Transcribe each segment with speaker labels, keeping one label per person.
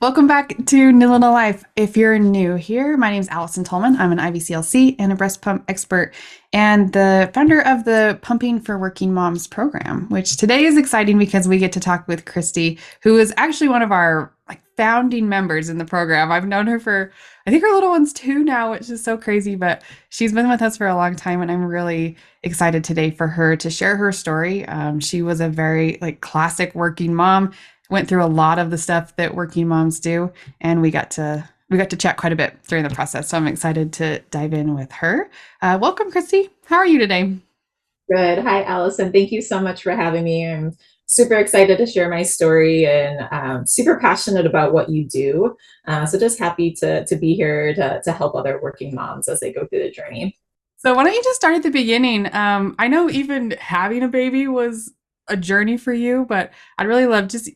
Speaker 1: Welcome back to New Little Life. If you're new here, my name is Allison Tolman. I'm an IBCLC and a breast pump expert and the founder of the Pumping for Working Moms program, which today is exciting because we get to talk with Kristi, who is actually one of our founding members in the program. I've known her for, I think her little one's 2 now, which is so crazy, but she's been with us for a long time and I'm really excited today for her to share her story. She was a very classic working mom, went through a lot of the stuff that working moms do, and we got to chat quite a bit during the process. So I'm excited to dive in with her. Welcome, Kristi. How are you today?
Speaker 2: Good. Hi, Allison. Thank you so much for having me. I'm super excited to share my story and super passionate about what you do. So just happy to be here to help other working moms as they go through the journey.
Speaker 1: So why don't you just start at the beginning? I know even having a baby was a journey for you, but I'd really love just,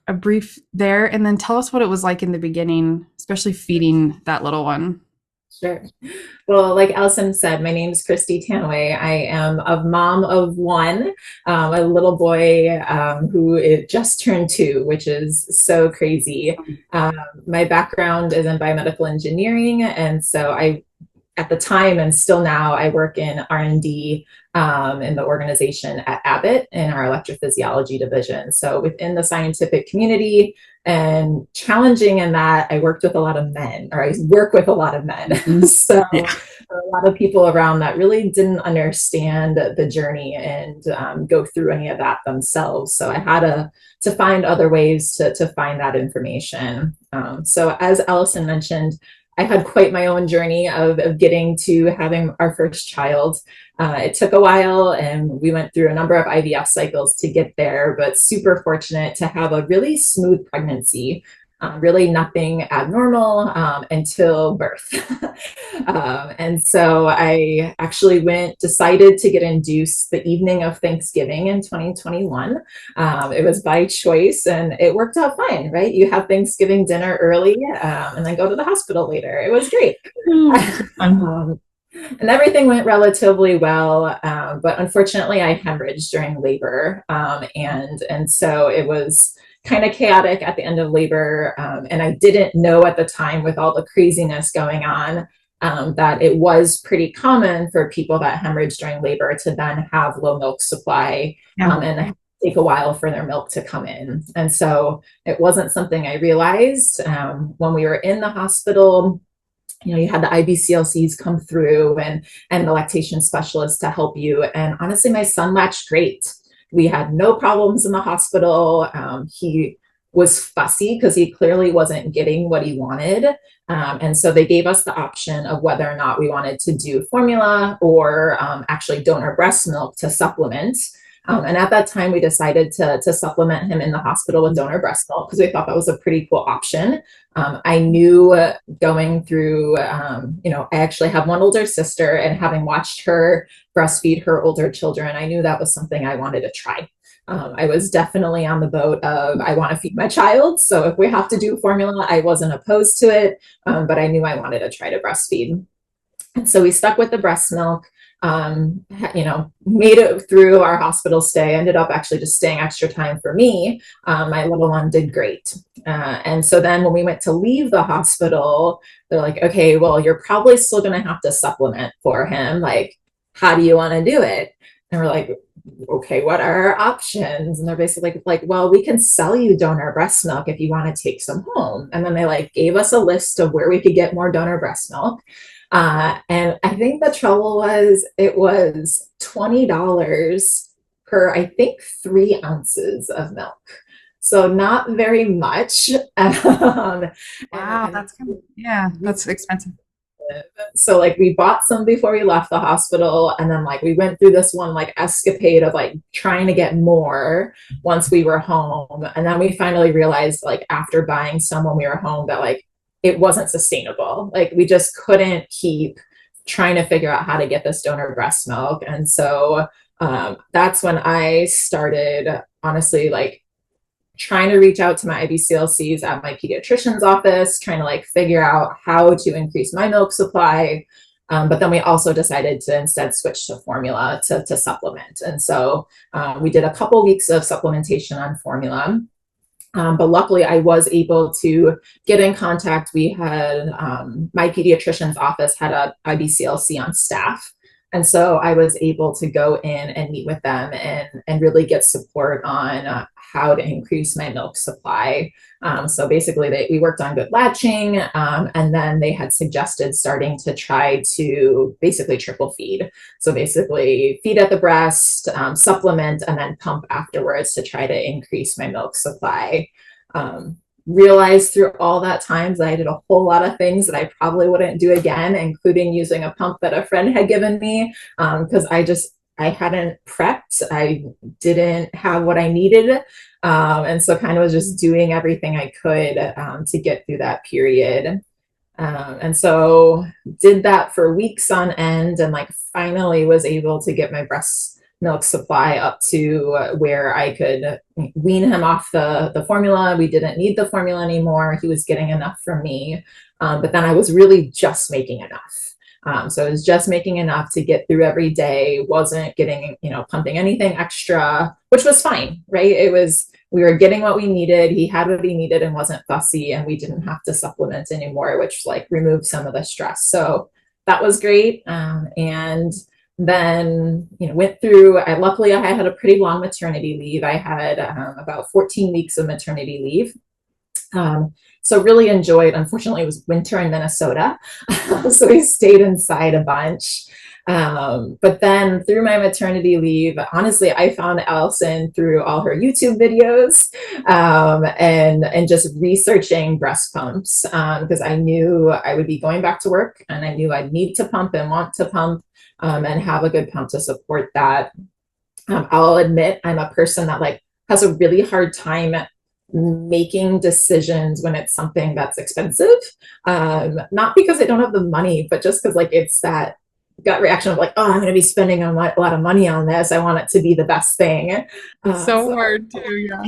Speaker 1: a brief there and then tell us what it was like in the beginning, especially feeding that little one.
Speaker 2: Sure. Well, like Allison said, my name is Kristi Tanaway. I am a mom of one, a little boy who just turned 2, which is so crazy. My background is in biomedical engineering, and so at the time and still now, I work in R&D in the organization at Abbott in our electrophysiology division. So within the scientific community and challenging in that, I worked with a lot of men, or I work with a lot of men. So
Speaker 1: Yeah.
Speaker 2: a lot of people around that really didn't understand the journey and go through any of that themselves. So I had to find other ways to find that information. So as Allison mentioned, I had quite my own journey of getting to having our first child. It took a while and we went through a number of IVF cycles to get there, but super fortunate to have a really smooth pregnancy. Really nothing abnormal until birth. And so I actually decided to get induced the evening of Thanksgiving in 2021. It was by choice and it worked out fine, right? You have Thanksgiving dinner early and then go to the hospital later. It was great.
Speaker 1: Fun.
Speaker 2: And everything went relatively well, but unfortunately I hemorrhaged during labor, and so it was kind of chaotic at the end of labor, and I didn't know at the time, with all the craziness going on, that it was pretty common for people that hemorrhage during labor to then have low milk supply,
Speaker 1: Yeah.
Speaker 2: and take a while for their milk to come in. And so it wasn't something I realized when we were in the hospital. You had the IBCLCs come through and the lactation specialist to help you. And honestly, my son latched great. We had no problems in the hospital. He was fussy because he clearly wasn't getting what he wanted. And so they gave us the option of whether or not we wanted to do formula or actually donor breast milk to supplement. And at that time, we decided to supplement him in the hospital with donor breast milk because we thought that was a pretty cool option. I knew going through, I actually have one older sister, and having watched her breastfeed her older children, I knew that was something I wanted to try. I was definitely on the boat of I want to feed my child. So if we have to do formula, I wasn't opposed to it, but I knew I wanted to try to breastfeed. And so we stuck with the breast milk, made it through our hospital stay, ended up actually just staying extra time for me. My little one did great. And so then when we went to leave the hospital, they're like, okay, well, you're probably still going to have to supplement for him. Like, how do you want to do it? And we're like, okay, what are our options? And they're basically well, we can sell you donor breast milk if you want to take some home. And then they gave us a list of where we could get more donor breast milk. And I think the trouble was it was $20 per, I think, 3 ounces of milk. So not very much.
Speaker 1: Wow,
Speaker 2: And
Speaker 1: that's kind of, yeah, that's expensive.
Speaker 2: so we bought some before we left the hospital, and then we went through this one escapade of trying to get more once we were home. And then we finally realized after buying some when we were home that it wasn't sustainable. We just couldn't keep trying to figure out how to get this donor breast milk. And so that's when I started, honestly, trying to reach out to my IBCLCs at my pediatrician's office, trying to figure out how to increase my milk supply. But then we also decided to instead switch to formula to supplement. And so we did a couple weeks of supplementation on formula. But luckily I was able to get in contact. We had, my pediatrician's office had a IBCLC on staff. And so I was able to go in and meet with them and really get support on how to increase my milk supply. So basically we worked on good latching, and then they had suggested starting to try to basically triple feed. So basically feed at the breast, supplement, and then pump afterwards to try to increase my milk supply. Realized through all that times that I did a whole lot of things that I probably wouldn't do again, including using a pump that a friend had given me, because I hadn't prepped. I didn't have what I needed. And so kind of was just doing everything I could to get through that period. And so did that for weeks on end, and like finally was able to get my breast milk supply up to where I could wean him off the formula. We didn't need the formula anymore. He was getting enough from me. But then I was really just making enough. So I was just making enough to get through every day, wasn't getting, pumping anything extra, which was fine, right? We were getting what we needed. He had what he needed and wasn't fussy, and we didn't have to supplement anymore, which like removed some of the stress. So that was great. And then, went through, luckily I had a pretty long maternity leave. I had about 14 weeks of maternity leave. So really enjoyed. Unfortunately, it was winter in Minnesota, so we stayed inside a bunch. But then through my maternity leave, honestly, I found Allison through all her YouTube videos, and just researching breast pumps, because I knew I would be going back to work, and I knew I'd need to pump and want to pump, and have a good pump to support that. I'll admit I'm a person that like has a really hard time making decisions when it's something that's expensive, not because I don't have the money, but just because like it's that gut reaction of like, oh, I'm going to be spending a lot of money on this. I want it to be the best thing.
Speaker 1: So hard too, yeah.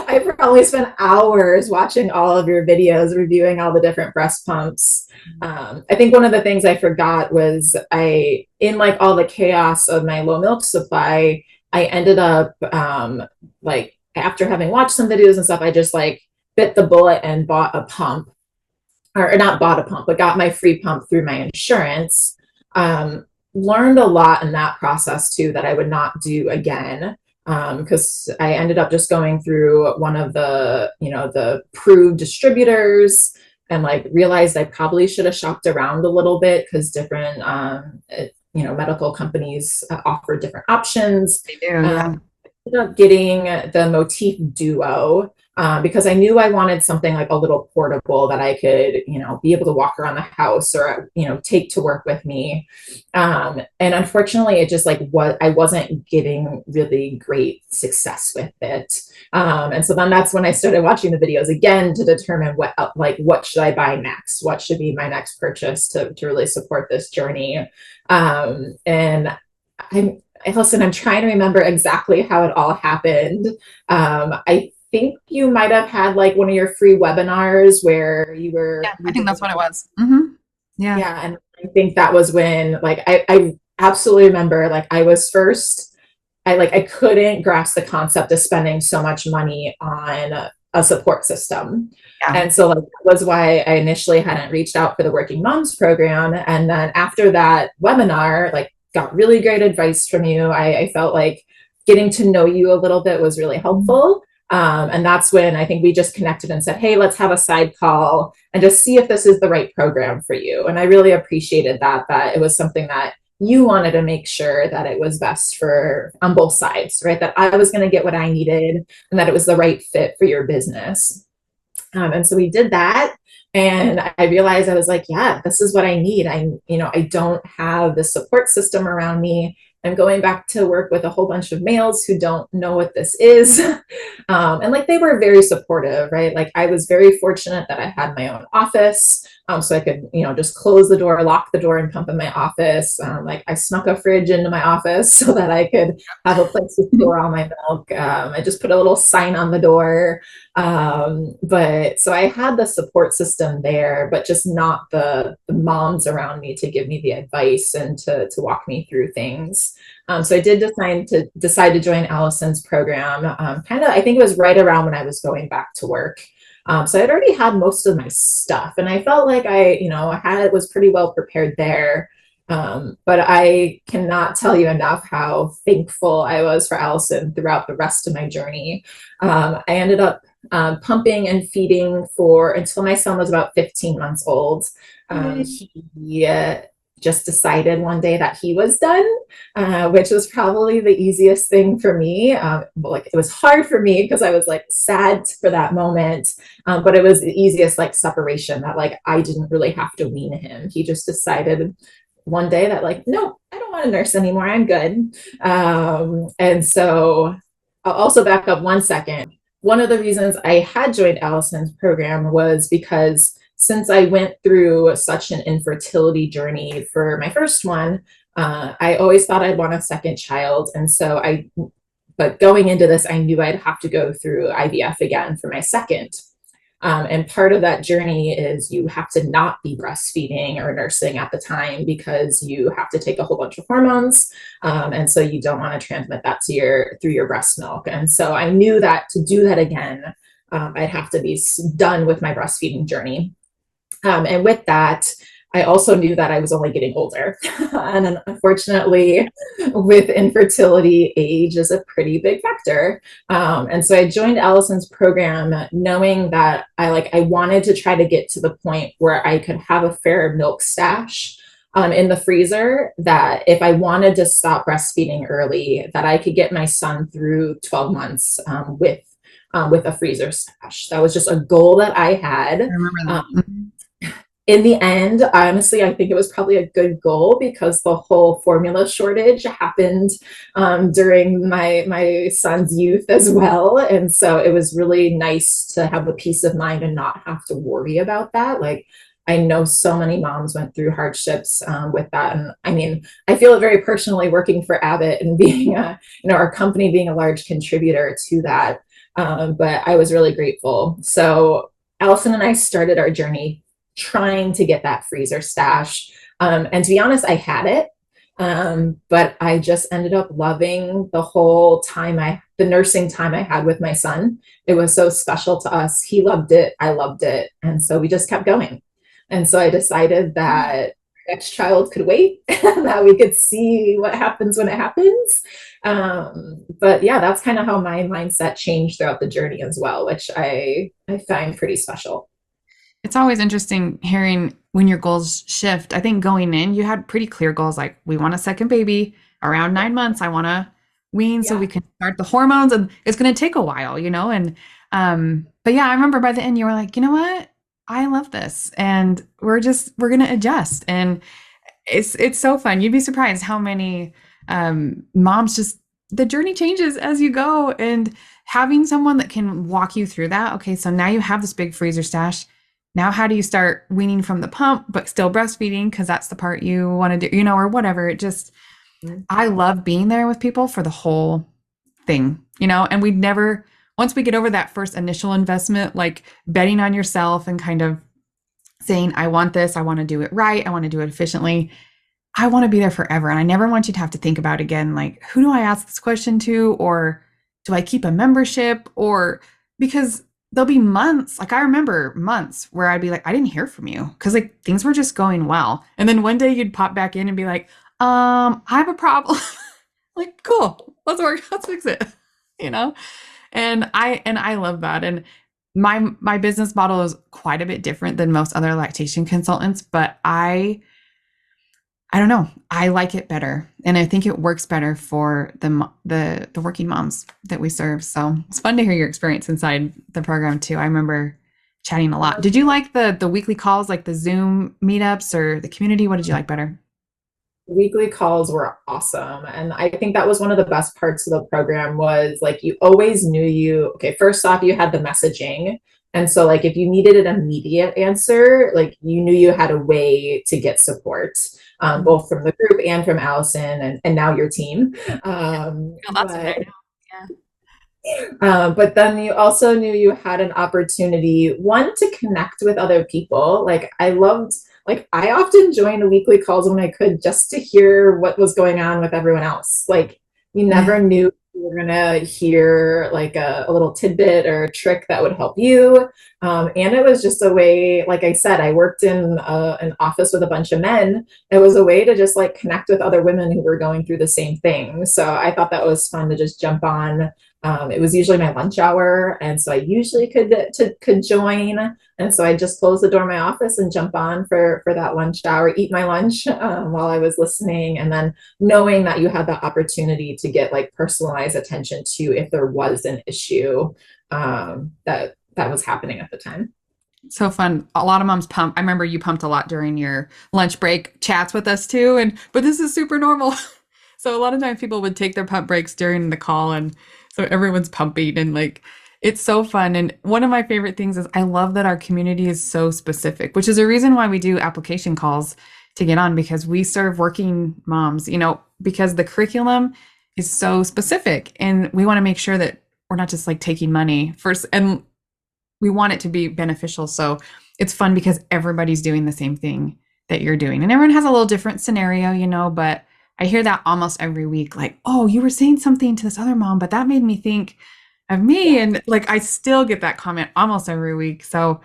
Speaker 2: I probably spent hours watching all of your videos, reviewing all the different breast pumps. I think one of the things I forgot was in like all the chaos of my low milk supply, I ended up like after having watched some videos and stuff, I just like bit the bullet and bought a pump, or not bought a pump, but got my free pump through my insurance. Learned a lot in that process too that I would not do again, because I ended up just going through one of the approved distributors, and like realized I probably should have shopped around a little bit, because different medical companies offer different options.
Speaker 1: They do, yeah.
Speaker 2: Ended up getting the Motif Duo, because I knew I wanted something like a little portable that I could, be able to walk around the house or, take to work with me. And unfortunately, it just like I wasn't getting really great success with it. And so then that's when I started watching the videos again to determine what should I buy next? What should be my next purchase to really support this journey? And I'm trying to remember exactly how it all happened. I think you might have had like one of your free webinars where you were.
Speaker 1: Yeah, I think that's what it was. Mm-hmm. Yeah.
Speaker 2: Yeah. And I think that was when like, I absolutely remember like I was first, I couldn't grasp the concept of spending so much money on a support system. Yeah. And so like, that was why I initially hadn't reached out for the Working Moms program. And then after that webinar, like got really great advice from you. I felt like getting to know you a little bit was really helpful. And that's when I think we just connected and said, hey, let's have a side call and just see if this is the right program for you. And I really appreciated that it was something that you wanted to make sure that it was best for on both sides, right? That I was going to get what I needed and that it was the right fit for your business. And so we did that. And I realized I was like, yeah, this is what I need. I don't have the support system around me. I'm going back to work with a whole bunch of males who don't know what this is. And like, they were very supportive, right? Like I was very fortunate that I had my own office. So I could, just close the door, lock the door, and pump in my office. Like I snuck a fridge into my office so that I could have a place to store all my milk. I just put a little sign on the door. But so I had the support system there, but just not the moms around me to give me the advice and to walk me through things. So I did decide to join Allison's program. Kind of, I think it was right around when I was going back to work. So I'd already had most of my stuff, and I felt like was pretty well prepared there. But I cannot tell you enough how thankful I was for Allison throughout the rest of my journey. I ended up pumping and feeding until my son was about 15 months old. He just decided one day that he was done, which was probably the easiest thing for me. Like it was hard for me because I was like sad for that moment, but it was the easiest like separation that like I didn't really have to wean him. He just decided one day that like, no, I don't want to nurse anymore. I'm good. And so I'll also back up 1 second. One of the reasons I had joined Allison's program was because since I went through such an infertility journey for my first one, I always thought I'd want a second child. And so but going into this, I knew I'd have to go through IVF again for my second. And part of that journey is you have to not be breastfeeding or nursing at the time because you have to take a whole bunch of hormones. And so you don't want to transmit that through your breast milk. And so I knew that to do that again, I'd have to be done with my breastfeeding journey. And with that, I also knew that I was only getting older. And unfortunately, with infertility, age is a pretty big factor. And so I joined Allison's program knowing that I wanted to try to get to the point where I could have a fair milk stash in the freezer, that if I wanted to stop breastfeeding early, that I could get my son through 12 months with a freezer stash. That was just a goal that I had.
Speaker 1: I remember that.
Speaker 2: In the end, honestly, I think it was probably a good goal because the whole formula shortage happened during my son's youth as well. And so it was really nice to have the peace of mind and not have to worry about that. Like, I know so many moms went through hardships with that. And I mean, I feel it very personally working for Abbott and being our company being a large contributor to that. But I was really grateful. So Allison and I started our journey trying to get that freezer stash. And to be honest, I had it. But I just ended up loving the whole time the nursing time I had with my son. It was so special to us. He loved it. I loved it. And so we just kept going. And so I decided that next child could wait, that we could see what happens when it happens. But yeah, that's kind of how my mindset changed throughout the journey as well, which I find pretty special.
Speaker 1: It's always interesting hearing when your goals shift. I think going in, you had pretty clear goals like, we want a second baby around 9 months. I want to wean so we can start the hormones, and it's going to take a while, And, but yeah, I remember by the end you were like, you know what? I love this. And we're going to adjust. And it's so fun. You'd be surprised how many moms the journey changes as you go, and having someone that can walk you through that. Okay, so now you have this big freezer stash. Now, how do you start weaning from the pump, but still breastfeeding? Because that's the part you want to do, or whatever. I love being there with people for the whole thing, and once we get over that first initial investment, like betting on yourself and kind of saying, I want this, I want to do it right, I want to do it efficiently. I want to be there forever. And I never want you to have to think about again, like, who do I ask this question to? Or do I keep a membership? Or because there'll be months, like I remember months where I'd be like, I didn't hear from you because like things were just going well. And then one day you'd pop back in and be like, I have a problem. Like, cool, let's fix it, And I love that. And my business model is quite a bit different than most other lactation consultants, but I don't know. I like it better. And I think it works better for the working moms that we serve. So it's fun to hear your experience inside the program too. I remember chatting a lot. Did you like the weekly calls, like the Zoom meetups or the community? What did you like better?
Speaker 2: Weekly calls were awesome. And I think that was one of the best parts of the program was like, you always knew okay, first off, you had the messaging And so like if you needed an immediate answer, like you knew you had a way to get support, both from the group and from Allison and now your team.
Speaker 1: Lots of it. Yeah.
Speaker 2: But then you also knew you had an opportunity, one, to connect with other people. Like I often joined weekly calls when I could just to hear what was going on with everyone else. Like you never knew you were gonna hear like a little tidbit or a trick that would help you. And it was just a way, like I said, I worked in an office with a bunch of men. It was a way to just like connect with other women who were going through the same thing. So I thought that was fun to just jump on. It was usually my lunch hour, and so I usually could join. And so I just close the door of my office and jump on for that lunch hour, eat my lunch while I was listening, and then knowing that you had the opportunity to get like personalized attention to if there was an issue that was happening at the time.
Speaker 1: So fun. A lot of moms pump. I remember you pumped a lot during your lunch break chats with us too. And but this is super normal. So a lot of times people would take their pump breaks during the call and so everyone's pumping and like it's so fun. And one of my favorite things is I love that our community is so specific, which is a reason why we do application calls to get on because we serve working moms, because the curriculum is so specific and we want to make sure that we're not just like taking money first and we want it to be beneficial. So it's fun because everybody's doing the same thing that you're doing. And everyone has a little different scenario, but I hear that almost every week, like, oh, you were saying something to this other mom, but that made me think of me. And like, I still get that comment almost every week. So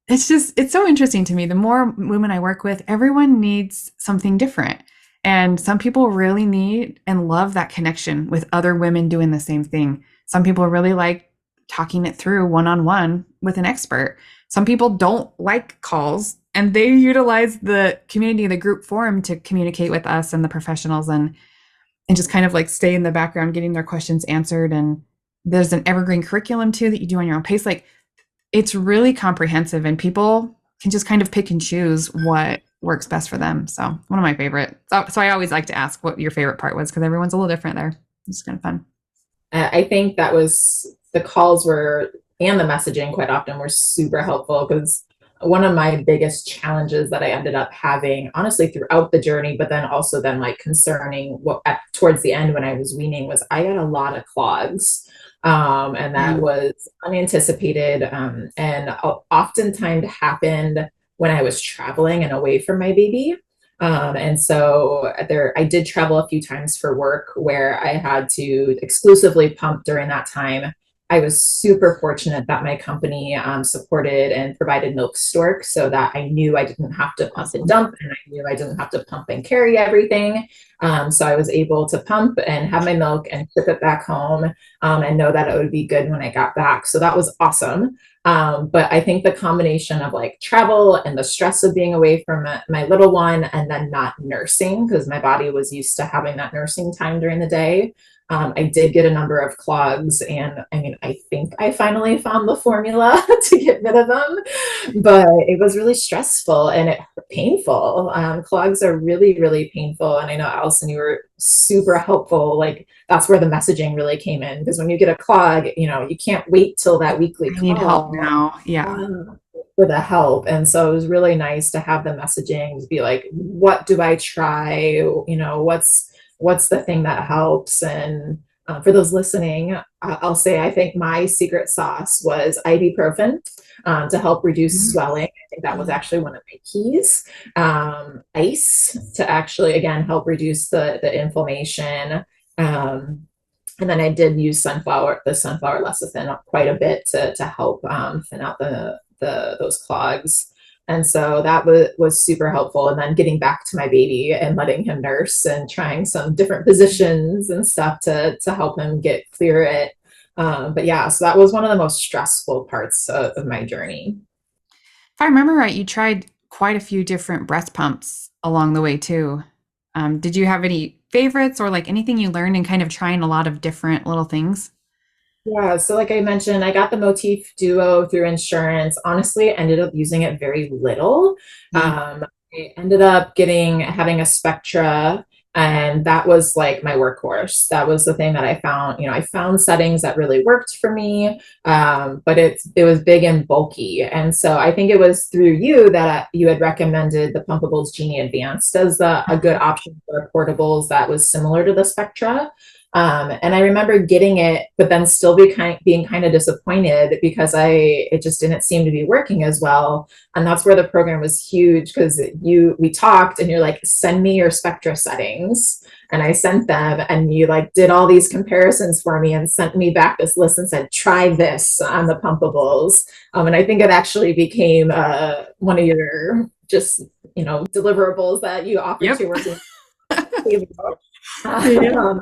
Speaker 1: it's so interesting to me. The more women I work with, everyone needs something different. And some people really need and love that connection with other women doing the same thing. Some people really like talking it through one-on-one with an expert. Some people don't like calls and they utilize the community, the group forum to communicate with us and the professionals and just kind of like stay in the background, getting their questions answered. And there's an evergreen curriculum too that you do on your own pace. Like it's really comprehensive and people can just kind of pick and choose what works best for them. So one of my favorite. So I always like to ask what your favorite part was because everyone's a little different there. It's kind of fun.
Speaker 2: I think that was the calls were and the messaging quite often were super helpful because one of my biggest challenges that I ended up having, honestly, throughout the journey, but then also then like concerning towards the end when I was weaning was I got a lot of clogs. And that was unanticipated and oftentimes happened when I was traveling and away from my baby. And so I did travel a few times for work where I had to exclusively pump during that time. I was super fortunate that my company supported and provided milk stork so that I knew I didn't have to pump and dump and I knew I didn't have to pump and carry everything. So I was able to pump and have my milk and ship it back home and know that it would be good when I got back. So that was awesome. But I think the combination of like travel and the stress of being away from my little one and then not nursing because my body was used to having that nursing time during the day. I did get a number of clogs and I mean, I think I finally found the formula to get rid of them, but it was really stressful and painful. Clogs are really, really painful. And I know Allison, you were super helpful. Like that's where the messaging really came in because when you get a clog, you can't wait till that weekly
Speaker 1: I need help
Speaker 2: call.
Speaker 1: now. Yeah.
Speaker 2: For the help. And so it was really nice to have the messaging to be like, what do I try? What's the thing that helps? And for those listening, I'll say I think my secret sauce was ibuprofen to help reduce swelling. I think that was actually one of my keys. Ice to actually, again, help reduce the inflammation. And then I did use the sunflower lecithin quite a bit to help thin out those clogs. And so that was super helpful. And then getting back to my baby and letting him nurse and trying some different positions and stuff to help him get clear it. But yeah, so that was one of the most stressful parts of my journey.
Speaker 1: If I remember right, you tried quite a few different breast pumps along the way too. Did you have any favorites or like anything you learned in kind of trying a lot of different little things?
Speaker 2: Yeah, so like I mentioned, I got the Motif Duo through insurance. Honestly, I ended up using it very little. I ended up having a Spectra And that was like my workhorse. That was the thing that I found, I found settings that really worked for me. But it was big and bulky. And so I think it was through you that you had recommended the Pumpables Genie Advanced as a good option for portables that was similar to the Spectra. And I remember getting it, but then still being kind of disappointed because it just didn't seem to be working as well. And that's where the program was huge, because we talked and you're like, send me your Spectra settings. And I sent them, and you like did all these comparisons for me and sent me back this list and said, try this on the Pumpables. And I think it actually became one of your just, deliverables that you offered
Speaker 1: Yep.
Speaker 2: to work
Speaker 1: Yeah.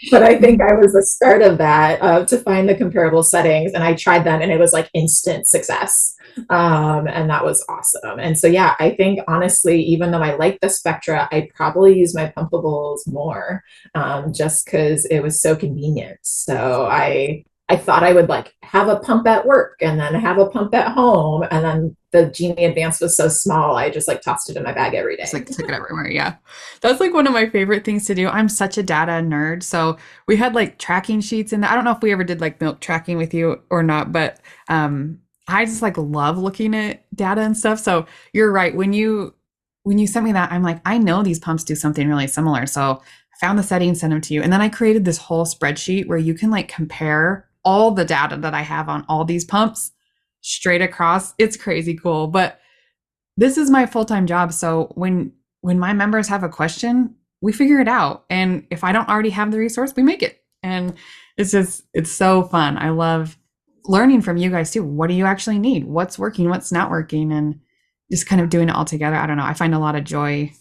Speaker 2: but I think I was the start of that, to find the comparable settings, and I tried them and it was like instant success. And that was awesome. And so, yeah, I think honestly, even though I like the Spectra, I probably use my Pumpables more, just because it was so convenient. So I thought I would like have a pump at work and then have a pump at home. And then the Genie Advance was so small, I just like tossed it in my bag every day.
Speaker 1: Just like took it everywhere. Yeah. That's like one of my favorite things to do. I'm such a data nerd. So we had like tracking sheets in there. I don't know if we ever did like milk tracking with you or not, but I just like love looking at data and stuff. So you're right. When you sent me that, I'm like, I know these pumps do something really similar. So I found the settings, sent them to you. And then I created this whole spreadsheet where you can like compare all the data that I have on all these pumps straight across. It's crazy cool. But this is my full-time job. So when my members have a question, we figure it out. And if I don't already have the resource, we make it. And it's so fun. I love learning from you guys too. What do you actually need? What's working? What's not working? And just kind of doing it all together. I don't know. I find a lot of joy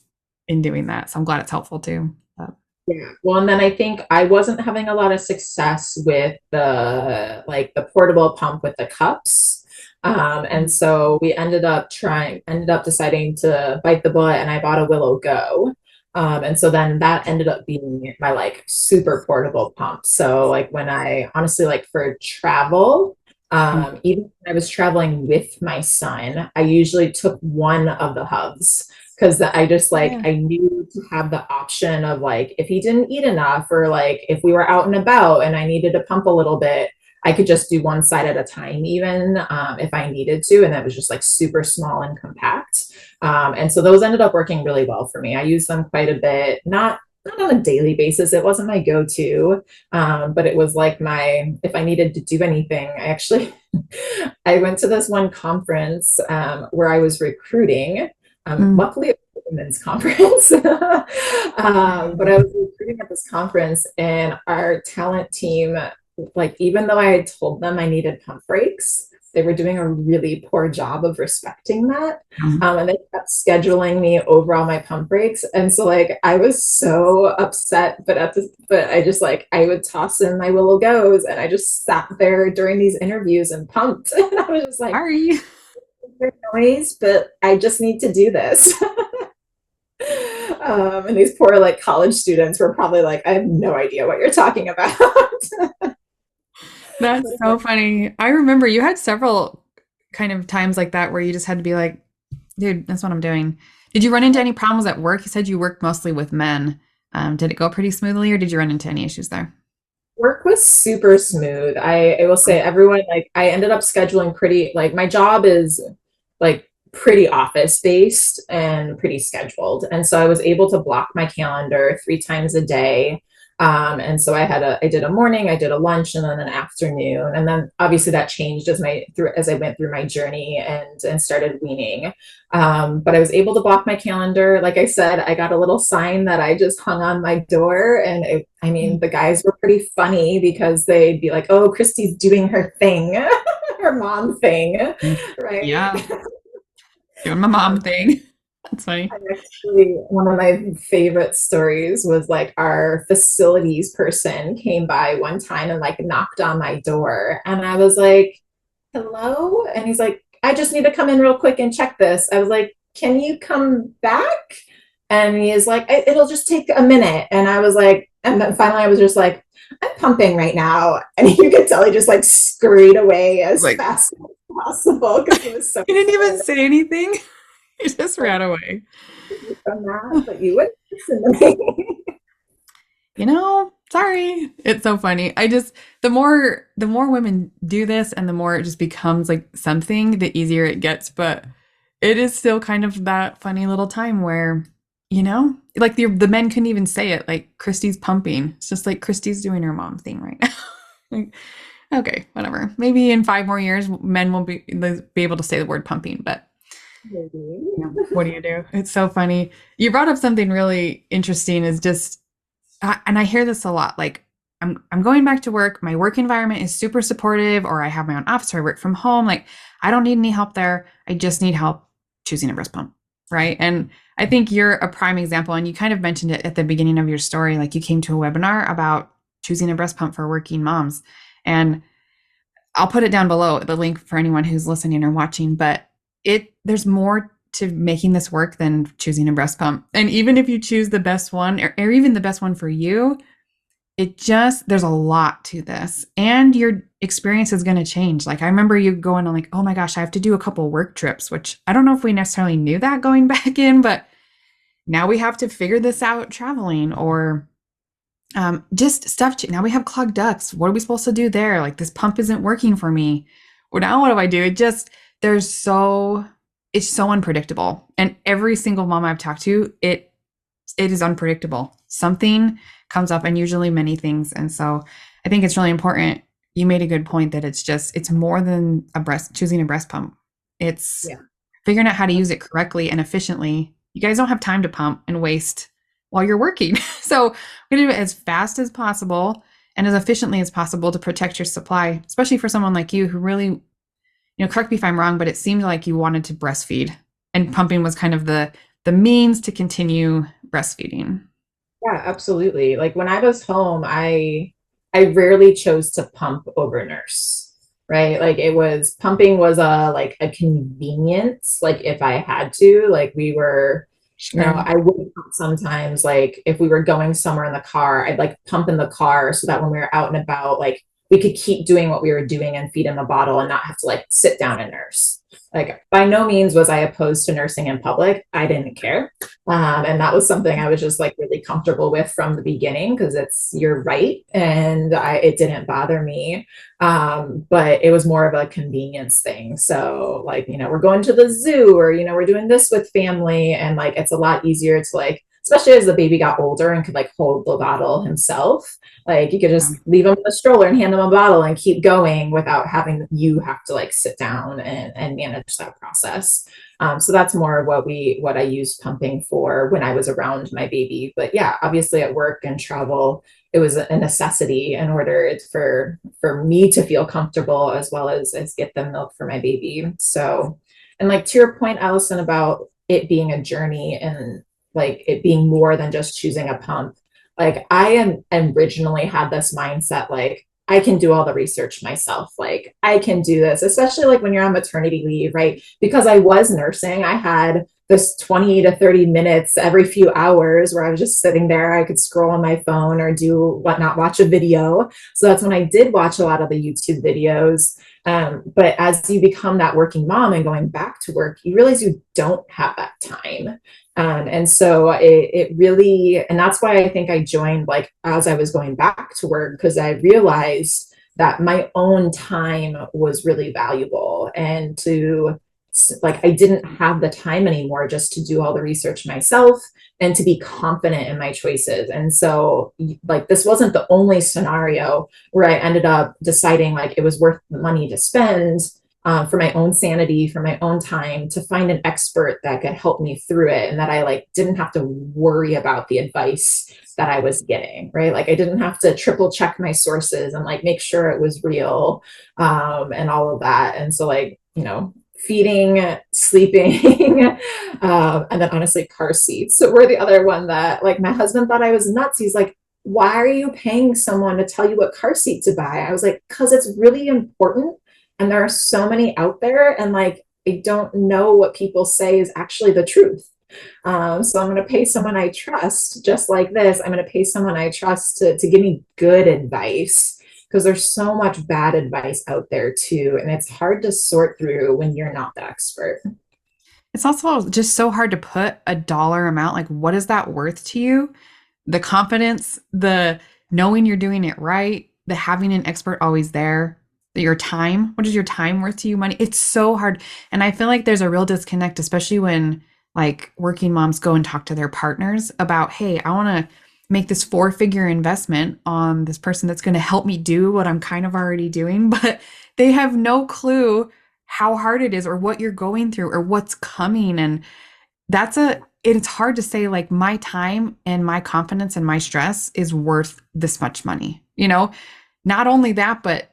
Speaker 1: in doing that. So I'm glad it's helpful too. But
Speaker 2: Yeah. Well, and then I think I wasn't having a lot of success with the portable pump with the cups. And so we ended up deciding to bite the bullet, and I bought a Willow Go. And so then that ended up being my like super portable pump. So like when I honestly like for travel, even when I was traveling with my son, I usually took one of the hubs, because I just like
Speaker 1: yeah.
Speaker 2: I knew to have the option of like if he didn't eat enough, or like if we were out and about and I needed to pump a little bit, I could just do one side at a time, even if I needed to, and that was just like super small and compact. And so those ended up working really well for me. I use them quite a bit, not on a daily basis. It wasn't my go-to, but it was like if I needed to do anything. I went to this one conference where I was recruiting.
Speaker 1: Mm.
Speaker 2: Luckily, it was a women's conference, but I was recruiting at this conference, and our talent team, like even though I had told them I needed pump breaks, they were doing a really poor job of respecting that. And they kept scheduling me over all my pump breaks. And so like I was so upset, but I just like I would toss in my Willow Goes, and I just sat there during these interviews and pumped. And I was just like,
Speaker 1: Sorry.
Speaker 2: noise, but I just need to do this. And these poor like college students were probably like, I have no idea what you're talking about.
Speaker 1: That's so funny. I remember you had several kind of times like that where you just had to be like, dude, that's what I'm doing. Did you run into any problems at work? You said you worked mostly with men. Did it go pretty smoothly, or did you run into any issues there?
Speaker 2: Work was super smooth. I will say everyone, like I ended up scheduling pretty, like my job is like pretty office based and pretty scheduled. And so I was able to block my calendar 3 times a day. And so I did a morning, I did a lunch, and then an afternoon. And then obviously that changed as I went through my journey and started weaning. But I was able to block my calendar. Like I said, I got a little sign that I just hung on my door. And I mean, the guys were pretty funny because they'd be like, oh, Kristi's doing her thing, her mom thing, right?
Speaker 1: Yeah, doing my mom thing. That's funny.
Speaker 2: And actually, one of my favorite stories was like our facilities person came by one time and like knocked on my door. And I was like, hello? And he's like, I just need to come in real quick and check this. I was like, can you come back? And he is like, it'll just take a minute. And I was like, and then finally I was just like, I'm pumping right now. And you could tell he just like scurried away as
Speaker 1: Like,
Speaker 2: fast as possible because he was so
Speaker 1: you didn't even
Speaker 2: excited
Speaker 1: say anything. You just ran away.
Speaker 2: from that, but you would listen to me.
Speaker 1: sorry. It's so funny. The more women do this and the more it just becomes like something, the easier it gets. But it is still kind of that funny little time where, like the men couldn't even say it. Like Kristi's pumping. It's just like Kristi's doing her mom thing right now. Like, okay, whatever. Maybe in 5 more years, men will be able to say the word pumping, but
Speaker 2: Maybe.
Speaker 1: what do you do? It's so funny. You brought up something really interesting is just, and I hear this a lot, like I'm going back to work. My work environment is super supportive, or I have my own office or I work from home. Like I don't need any help there. I just need help choosing a breast pump. Right. And I think you're a prime example. And you kind of mentioned it at the beginning of your story. Like you came to a webinar about choosing a breast pump for working moms. And I'll put it down below, the link for anyone who's listening or watching, but there's more to making this work than choosing a breast pump. And even if you choose the best one or even the best one for you, there's a lot to this and your experience is going to change. Like I remember you going on like, oh my gosh, I have to do a couple work trips, which I don't know if we necessarily knew that going back in, but now we have to figure this out traveling or just stuff. Now we have clogged ducts. What are we supposed to do there? Like this pump isn't working for me. Well, now what do I do? It's so unpredictable. And every single mom I've talked to, it is unpredictable. Something comes up and usually many things. And so I think it's really important. You made a good point that it's more than choosing a breast pump. It's figuring out how to use it correctly and efficiently. You guys don't have time to pump and waste while you're working. So we're going to do it as fast as possible and as efficiently as possible to protect your supply, especially for someone like you who really, correct me if I'm wrong, but it seemed like you wanted to breastfeed and pumping was kind of the means to continue breastfeeding.
Speaker 2: Yeah, absolutely. Like when I was home, I rarely chose to pump over nurse, right? Like pumping was a convenience, like if I had to, like we were,
Speaker 1: Sure.
Speaker 2: I would pump sometimes, like if we were going somewhere in the car, I'd like pump in the car so that when we were out and about, like we could keep doing what we were doing and feed in the bottle and not have to like sit down and nurse. Like by no means was I opposed to nursing in public. I didn't care. And that was something I was just like really comfortable with from the beginning because you're right. And it didn't bother me. But it was more of a convenience thing. So like, we're going to the zoo or, we're doing this with family and like, it's a lot easier to like, especially as the baby got older and could like hold the bottle himself. Like you could just leave him in the stroller and hand him a bottle and keep going without having you have to like sit down and manage that process. So that's more of what I used pumping for when I was around my baby. But yeah, obviously at work and travel, it was a necessity in order for me to feel comfortable as well as get the milk for my baby. So, and like to your point, Allison, about it being a journey and like it being more than just choosing a pump. Like originally had this mindset, like I can do all the research myself. Like I can do this, especially like when you're on maternity leave, right? Because I was nursing, I had this 20 to 30 minutes every few hours where I was just sitting there. I could scroll on my phone or do whatnot, watch a video. So that's when I did watch a lot of the YouTube videos. But as you become that working mom and going back to work, you realize you don't have that time. And so it really, and that's why I think I joined like as I was going back to work, because I realized that my own time was really valuable and like I didn't have the time anymore just to do all the research myself and to be confident in my choices. And so like this wasn't the only scenario where I ended up deciding like it was worth the money to spend for my own sanity, for my own time, to find an expert that could help me through it and that I like didn't have to worry about the advice that I was getting, right? Like I didn't have to triple check my sources and like make sure it was real and all of that. And so like, feeding, sleeping, and then honestly car seats were the other one that like my husband thought I was nuts. He's like, why are you paying someone to tell you what car seat to buy? I was like, because it's really important. And there are so many out there. And like, I don't know what people say is actually the truth. So I'm going to pay someone I trust, just like this. I'm going to pay someone I trust to give me good advice because there's so much bad advice out there too. And it's hard to sort through when you're not the expert.
Speaker 1: It's also just so hard to put a dollar amount, like what is that worth to you? the confidence, the knowing you're doing it right, the having an expert always there, your time. What is your time worth to you? Money. It's so hard. And I feel like there's a real disconnect, especially when like working moms go and talk to their partners about, hey, I want to make this four-figure investment on this person that's going to help me do what I'm kind of already doing, but they have no clue how hard it is or what you're going through or what's coming. And it's hard to say like my time and my confidence and my stress is worth this much money. Not only that, but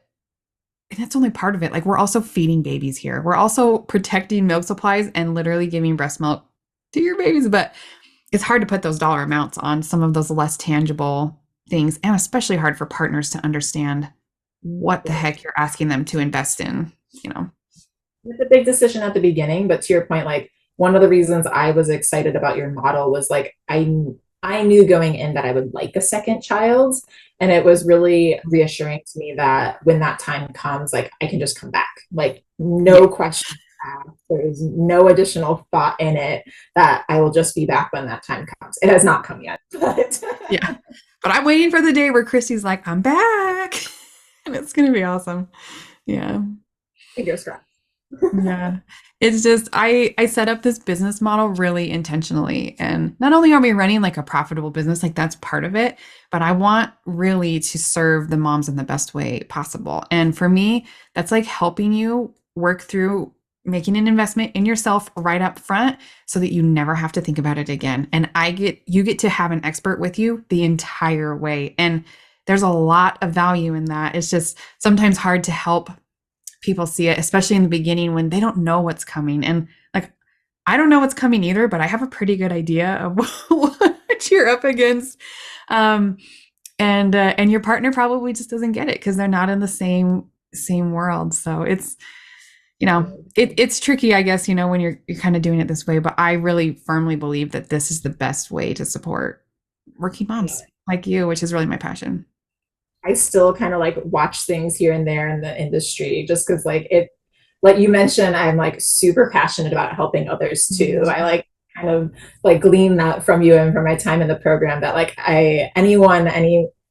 Speaker 1: and that's only part of it. Like we're also feeding babies here. We're also protecting milk supplies and literally giving breast milk to your babies. But it's hard to put those dollar amounts on some of those less tangible things, and especially hard for partners to understand what the heck you're asking them to invest in.
Speaker 2: It's a big decision at the beginning, but to your point, like one of the reasons I was excited about your model was like I knew going in that I would like a second child. And it was really reassuring to me that when that time comes, like I can just come back, like no question asked. There's no additional thought in it, that I will just be back when that time comes. It has not come yet, but
Speaker 1: Yeah. But I'm waiting for the day where Kristi's like, I'm back. And it's going to be awesome. Yeah.
Speaker 2: fingers crossed.
Speaker 1: Yeah. It's just I set up this business model really intentionally. And not only are we running like a profitable business, like that's part of it, but I want really to serve the moms in the best way possible. And for me, that's like helping you work through making an investment in yourself right up front so that you never have to think about it again. And you get to have an expert with you the entire way. And there's a lot of value in that. It's just sometimes hard to help people see it, especially in the beginning when they don't know what's coming. And like, I don't know what's coming either, but I have a pretty good idea of what you're up against. And your partner probably just doesn't get it because they're not in the same world. So it's tricky, I guess, when you're kind of doing it this way. But I really firmly believe that this is the best way to support working moms like you, which is really my passion.
Speaker 2: I still kind of like watch things here and there in the industry just because like you mentioned, I'm like super passionate about helping others too. I like kind of like glean that from you and from my time in the program that like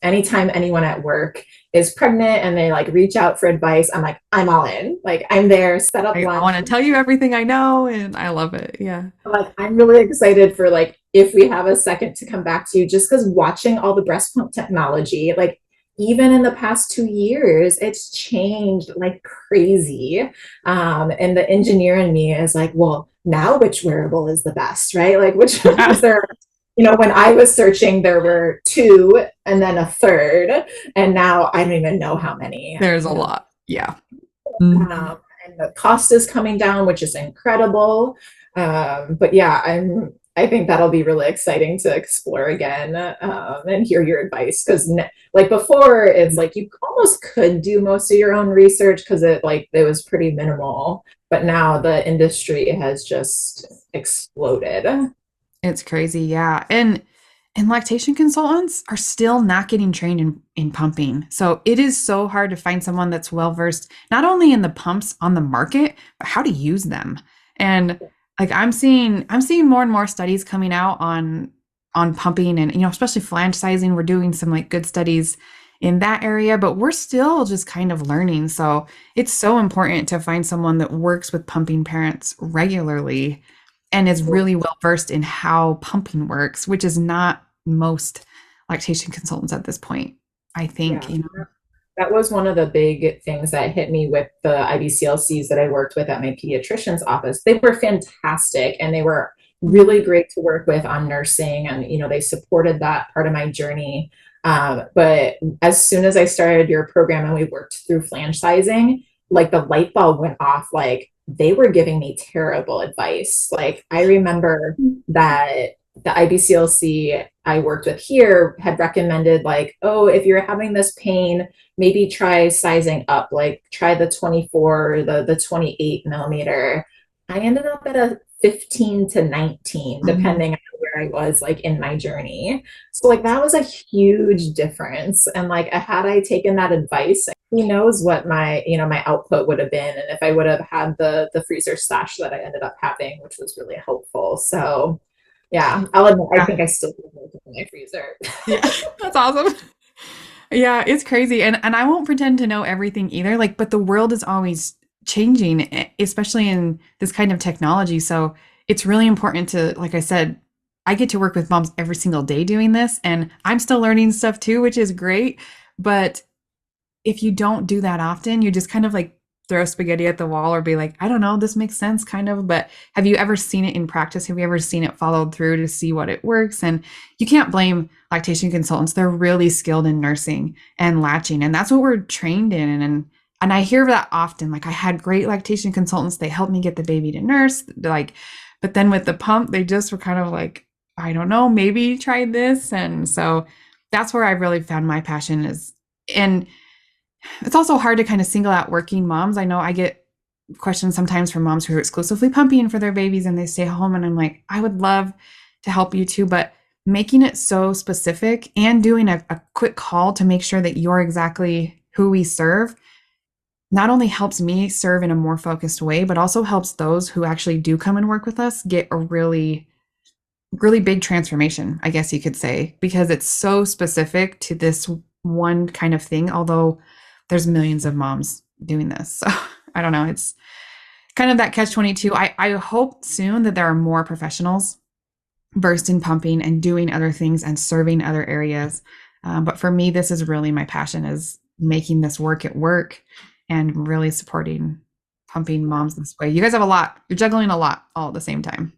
Speaker 2: anytime anyone at work is pregnant and they like reach out for advice, I'm like, I'm all in. Like I'm there, set up
Speaker 1: I
Speaker 2: lunch.
Speaker 1: want to tell you everything I know, and I love it. Yeah.
Speaker 2: Like I'm really excited for like if we have a second to come back to you, just because watching all the breast pump technology, like even in the past 2 years, it's changed like crazy. And the engineer in me is like, well, now which wearable is the best, right? Like which is there? When I was searching, there were two and then a third, and now I don't even know how many.
Speaker 1: There's a lot. Yeah.
Speaker 2: And the cost is coming down, which is incredible. But yeah, I think that'll be really exciting to explore again, and hear your advice, because like before it's like you almost could do most of your own research because it was pretty minimal, but now the industry has just exploded.
Speaker 1: It's crazy. Yeah. And lactation consultants are still not getting trained in pumping. So it is so hard to find someone that's well versed, not only in the pumps on the market, but how to use them. And like I'm seeing more and more studies coming out on pumping and especially flange sizing. We're doing some like good studies in that area, but we're still just kind of learning. So it's so important to find someone that works with pumping parents regularly and is really well versed in how pumping works, which is not most lactation consultants at this point, I think.
Speaker 2: Yeah. That was one of the big things that hit me with the IBCLCs that I worked with at my pediatrician's office. They were fantastic and they were really great to work with on nursing, and they supported that part of my journey. But as soon as I started your program and we worked through flange sizing, like the light bulb went off. Like they were giving me terrible advice. Like I remember that the IBCLC I worked with here had recommended like, oh, if you're having this pain, maybe try sizing up, like try the 24, the 28 millimeter. I ended up at a 15 to 19, depending on where I was like in my journey. So like that was a huge difference. And like had I taken that advice, who knows what my my output would have been, and if I would have had the freezer stash that I ended up having, which was really helpful. So Yeah, I'll admit, I
Speaker 1: Yeah.
Speaker 2: think I still put milk in my freezer.
Speaker 1: Yeah. That's awesome. Yeah, it's crazy. And I won't pretend to know everything either. Like, but the world is always changing, especially in this kind of technology. So it's really important to, like I said, I get to work with moms every single day doing this, and I'm still learning stuff too, which is great. But if you don't do that often, you just kind of like throw spaghetti at the wall or be like, I don't know, this makes sense kind of, but have you ever seen it in practice? Have you ever seen it followed through to see what it works? And you can't blame lactation consultants. They're really skilled in nursing and latching, and that's what we're trained in. And I hear that often. Like I had great lactation consultants, they helped me get the baby to nurse, like, but then with the pump, they just were kind of like, I don't know, maybe try this. And so that's where I really found my passion is. And it's also hard to kind of single out working moms. I know I get questions sometimes from moms who are exclusively pumping for their babies and they stay home. And I'm like, I would love to help you too, but making it so specific and doing a quick call to make sure that you're exactly who we serve not only helps me serve in a more focused way, but also helps those who actually do come and work with us get a really big transformation, I guess you could say, because it's so specific to this one kind of thing, although there's millions of moms doing this. So I don't know. It's kind of that catch 22. I hope soon that there are more professionals versed in pumping and doing other things and serving other areas. But for me, this is really my passion is making this work at work and really supporting pumping moms this way. You guys have a lot. You're juggling a lot all at the same time.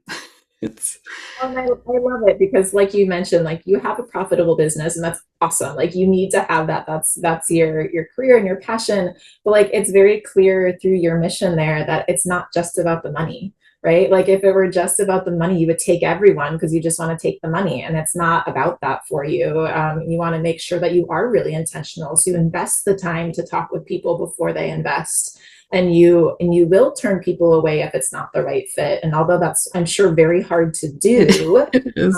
Speaker 1: It's
Speaker 2: I love it because like you mentioned, like you have a profitable business and that's awesome. Like you need to have that. That's your career and your passion. But like it's very clear through your mission there that it's not just about the money, right? Like if it were just about the money, you would take everyone because you just want to take the money. And it's not about that for you. You want to make sure that you are really intentional. So you invest the time to talk with people before they invest, and you will turn people away if it's not the right fit. And although that's, I'm sure, very hard to do,
Speaker 1: it is.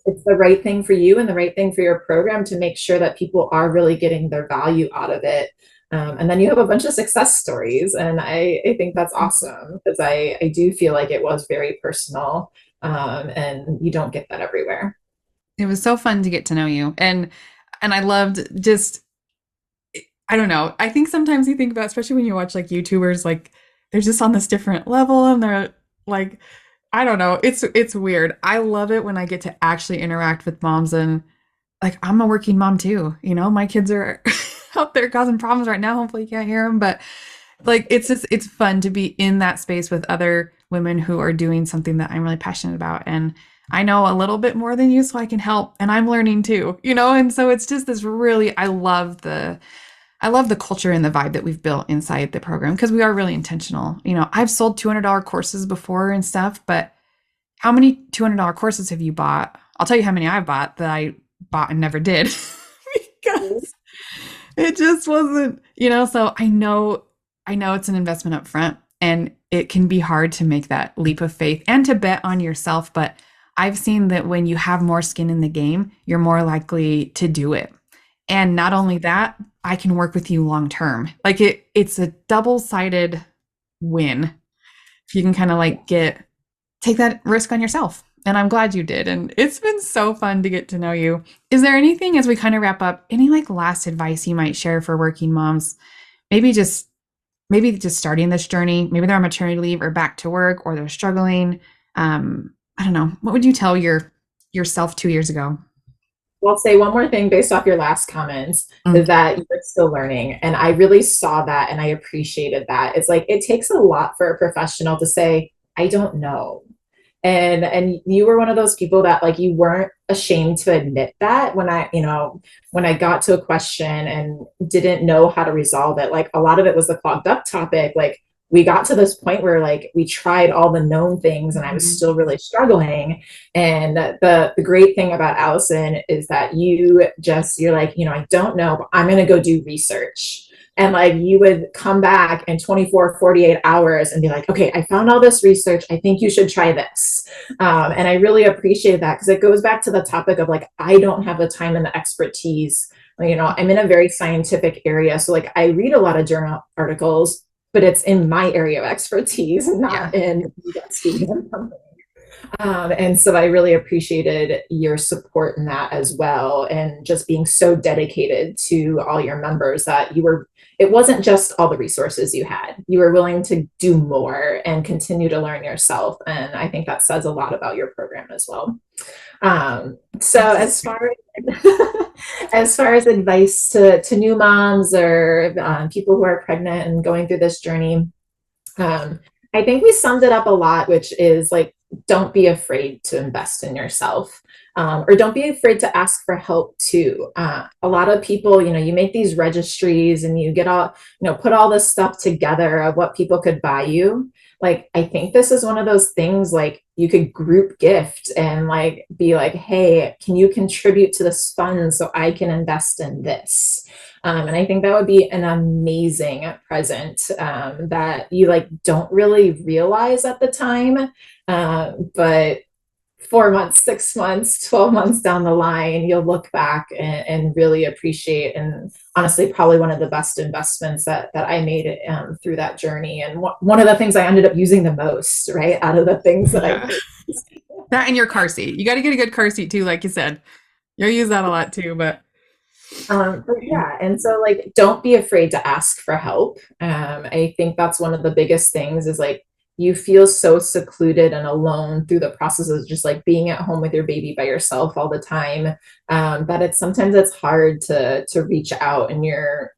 Speaker 2: it's the right thing for you and the right thing for your program to make sure that people are really getting their value out of it. And then you have a bunch of success stories, and I think that's awesome because I do feel like it was very personal, and you don't get that everywhere.
Speaker 1: It was so fun to get to know you. And I loved just I don't know. I think sometimes you think about, especially when you watch like YouTubers, like they're just on this different level and they're like, I don't know. It's weird. I love it when I get to actually interact with moms and like I'm a working mom too. You know, my kids are out there causing problems right now. Hopefully you can't hear them, but like it's fun to be in that space with other women who are doing something that I'm really passionate about. And I know a little bit more than you, so I can help. And I'm learning too, you know? And so it's just this really, I love the culture and the vibe that we've built inside the program because we are really intentional. You know, I've sold $200 courses before and stuff, but how many $200 courses have you bought? I'll tell you how many I've bought that I bought and never did because it just wasn't, you know, so I know it's an investment up front and it can be hard to make that leap of faith and to bet on yourself, but I've seen that when you have more skin in the game, you're more likely to do it. And not only that, I can work with you long term. Like it's a double-sided win if you can kind of like take that risk on yourself. And I'm glad you did. And it's been so fun to get to know you. Is there anything as we kind of wrap up, any like last advice you might share for working moms? Maybe just starting this journey. Maybe they're on maternity leave or back to work or they're struggling. I don't know. What would you tell yourself 2 years ago?
Speaker 2: Well, I'll say one more thing based off your last comments
Speaker 1: Mm,
Speaker 2: is that you're still learning. And I really saw that and I appreciated that. It's like it takes a lot for a professional to say, I don't know. And you were one of those people that like you weren't ashamed to admit that when when I got to a question and didn't know how to resolve it. Like a lot of it was the clogged up topic. Like we got to this point where like we tried all the known things and I was
Speaker 1: mhm.
Speaker 2: still really struggling. And the great thing about Allison is that you're like, I don't know, but I'm going to go do research. And like you would come back in 24, 48 hours and be like, okay, I found all this research. I think you should try this. And I really appreciate that because it goes back to the topic of like, I don't have the time and the expertise. I'm in a very scientific area. So like I read a lot of journal articles, but it's in my area of expertise,
Speaker 1: Yeah.
Speaker 2: not in breastfeeding and pumping. And so I really appreciated your support in that as well. And just being so dedicated to all your members that it wasn't just all the resources you had. You were willing to do more and continue to learn yourself. And I think that says a lot about your program as well. So as far as advice to new moms or people who are pregnant and going through this journey, I think we summed it up a lot, which is like, don't be afraid to invest in yourself. Or don't be afraid to ask for help too. A lot of people, you make these registries and you get all, put all this stuff together of what people could buy you. Like, I think this is one of those things, like, you could group gift and like be like, hey, can you contribute to this fund so I can invest in this? And I think that would be an amazing present that you like don't really realize at the time. But 4 months, 6 months, 12 months down the line, you'll look back and really appreciate, and honestly, probably one of the best investments that I made through that journey. And one of the things I ended up using the most, right, out of the things that
Speaker 1: Yeah. That and your car seat. You got to get a good car seat too, like you said. You'll use that a lot too, but
Speaker 2: but yeah, and so like, don't be afraid to ask for help. I think that's one of the biggest things is like, you feel so secluded and alone through the process of just like being at home with your baby by yourself all the time, that sometimes it's hard to reach out, and you're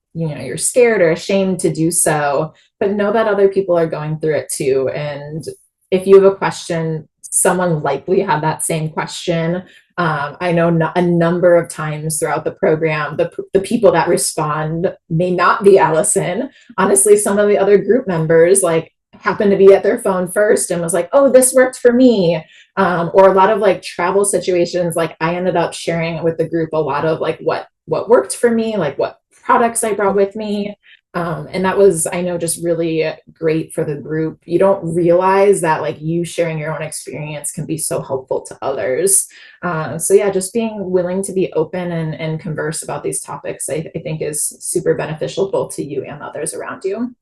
Speaker 2: scared or ashamed to do so, but know that other people are going through it too. And if you have a question, someone likely had that same question. I know a number of times throughout the program, the people that respond may not be Allison. Honestly, some of the other group members like happened to be at their phone first and was like, oh, this worked for me. Or a lot of like travel situations, like I ended up sharing with the group a lot of like what worked for me, like what products I brought with me. And that was, I know, just really great for the group. You don't realize that like you sharing your own experience can be so helpful to others. So yeah, just being willing to be open and converse about these topics, I think is super beneficial both to you and others around you.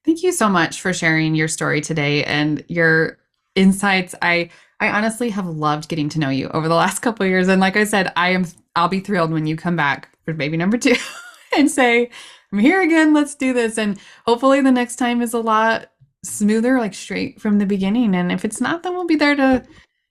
Speaker 1: thank you so much for sharing your story today and your insights. I honestly have loved getting to know you over the last couple of years. And like I said, I'll be thrilled when you come back for baby number two and say, I'm here again, let's do this. And hopefully the next time is a lot smoother, like straight from the beginning. And if it's not, then we'll be there to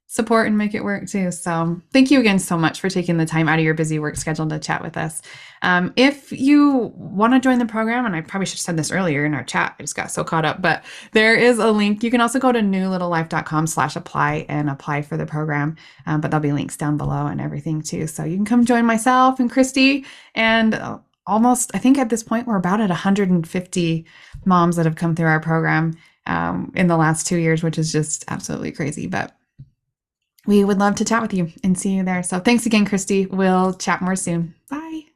Speaker 1: support and make it work too. So thank you again so much for taking the time out of your busy work schedule to chat with us. If you want to join the program, and I probably should have said this earlier in our chat, I just got so caught up, but there is a link. You can also go to newlittlelife.com/apply and apply for the program. But there'll be links down below and everything too. So you can come join myself and Kristi and almost, I think at this point, we're about at 150 moms that have come through our program in the last 2 years, which is just absolutely crazy. But we would love to chat with you and see you there. So thanks again, Kristi. We'll chat more soon. Bye.